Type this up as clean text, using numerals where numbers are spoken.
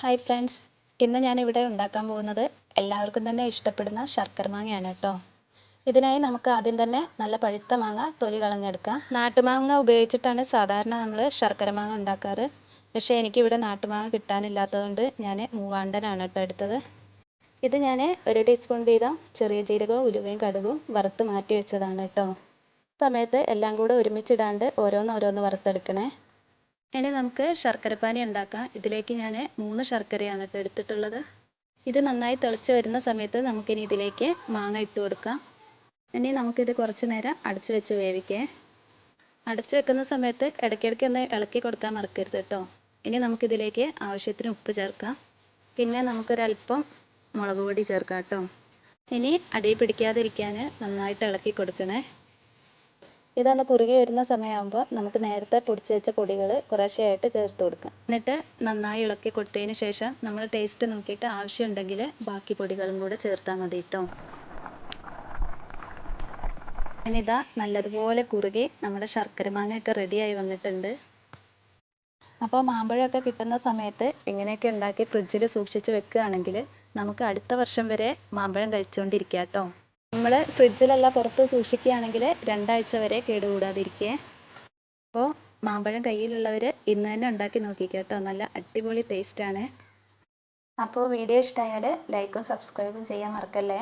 Hi friends, ഇന്ന് ഞാനിവിടെ ഉണ്ടാക്കാൻ പോകുന്നത് എല്ലാവർക്കും തന്നെ ഇഷ്ടപ്പെടുന്ന ശർക്കര മാങ്ങയാണ് കേട്ടോ. ഇതിനായി നമുക്ക് ആദ്യം തന്നെ നല്ല പഴുത്ത മാങ്ങ തൊലി കളഞ്ഞെടുക്കാം. നാട്ടുമാങ്ങ ഉപയോഗിച്ചിട്ടാണ് സാധാരണ നമ്മൾ ശർക്കര മാങ്ങ ഉണ്ടാക്കാറ്. പക്ഷേ എനിക്കിവിടെ നാട്ടുമാങ്ങ കിട്ടാനില്ലാത്തതുകൊണ്ട് ഞാൻ മൂവാണ്ടനാണ് കേട്ടോ എടുത്തത്. ഇത് ഞാൻ 1 ടീസ്പൂൺ വീതം ചെറിയ ജീരകവും ഉലുവയും കടുകും വറുത്ത് മാറ്റി വെച്ചതാണ് കേട്ടോ. സമയത്ത് എല്ലാം കൂടെ ഒരുമിച്ചിടാണ്ട് ഓരോന്നോരോന്ന് വറുത്തെടുക്കണേ. ഇനി നമുക്ക് ശർക്കരപ്പാനി ഉണ്ടാക്കാം. ഇതിലേക്ക് ഞാൻ 3 ശർക്കരയാണ് കേട്ടോ എടുത്തിട്ടുള്ളത്. ഇത് നന്നായി തിളച്ച് വരുന്ന സമയത്ത് നമുക്കിനി ഇതിലേക്ക് മാങ്ങ ഇട്ട് കൊടുക്കാം. ഇനി നമുക്കിത് കുറച്ച് നേരം അടച്ച് വെച്ച് വേവിക്കേ. അടച്ച് വെക്കുന്ന സമയത്ത് ഇടയ്ക്കിടയ്ക്ക് ഒന്ന് ഇളക്കി കൊടുക്കാൻ മറക്കരുത് കേട്ടോ. ഇനി നമുക്കിതിലേക്ക് ആവശ്യത്തിന് ഉപ്പ് ചേർക്കാം. പിന്നെ നമുക്കൊരല്പം മുളക് പൊടി ചേർക്കാം കേട്ടോ. ഇനി അടി പിടിക്കാതിരിക്കാൻ നന്നായിട്ട് ഇളക്കി കൊടുക്കണേ. ഇതൊന്ന് കുറുകി വരുന്ന സമയമാകുമ്പോൾ നമുക്ക് നേരത്തെ പൊടിച്ച് വെച്ച പൊടികൾ കുറേശ്ശെയായിട്ട് ചേർത്ത് കൊടുക്കാം. എന്നിട്ട് നന്നായി ഇളക്കി കൊടുത്തതിന് ശേഷം നമ്മൾ ടേസ്റ്റ് നോക്കിയിട്ട് ആവശ്യമുണ്ടെങ്കിൽ ബാക്കി പൊടികളും കൂടെ ചേർത്താൽ മതി കേട്ടോ. ഇനിതാ നല്ലതുപോലെ കുറുകി നമ്മുടെ ശർക്കര മാങ്ങയൊക്കെ റെഡിയായി വന്നിട്ടുണ്ട്. അപ്പോൾ മാമ്പഴമൊക്കെ കിട്ടുന്ന സമയത്ത് ഇങ്ങനെയൊക്കെ ഉണ്ടാക്കി ഫ്രിഡ്ജിൽ സൂക്ഷിച്ച് വെക്കുകയാണെങ്കിൽ നമുക്ക് അടുത്ത വർഷം വരെ മാമ്പഴം കഴിച്ചുകൊണ്ടിരിക്കാം കേട്ടോ. നമ്മൾ ഫ്രിഡ്ജിലല്ല പുറത്ത് സൂക്ഷിക്കുകയാണെങ്കിൽ 2 ആഴ്ച വരെ കേടുകൂടാതിരിക്കേ. അപ്പോൾ മാമ്പഴം കയ്യിലുള്ളവർ ഇന്ന് തന്നെ ഉണ്ടാക്കി നോക്കിക്കോ കേട്ടോ. നല്ല അടിപൊളി ടേസ്റ്റാണ്. അപ്പോൾ വീഡിയോ ഇഷ്ടമായാൽ ലൈക്കും സബ്സ്ക്രൈബും ചെയ്യാൻ മറക്കല്ലേ.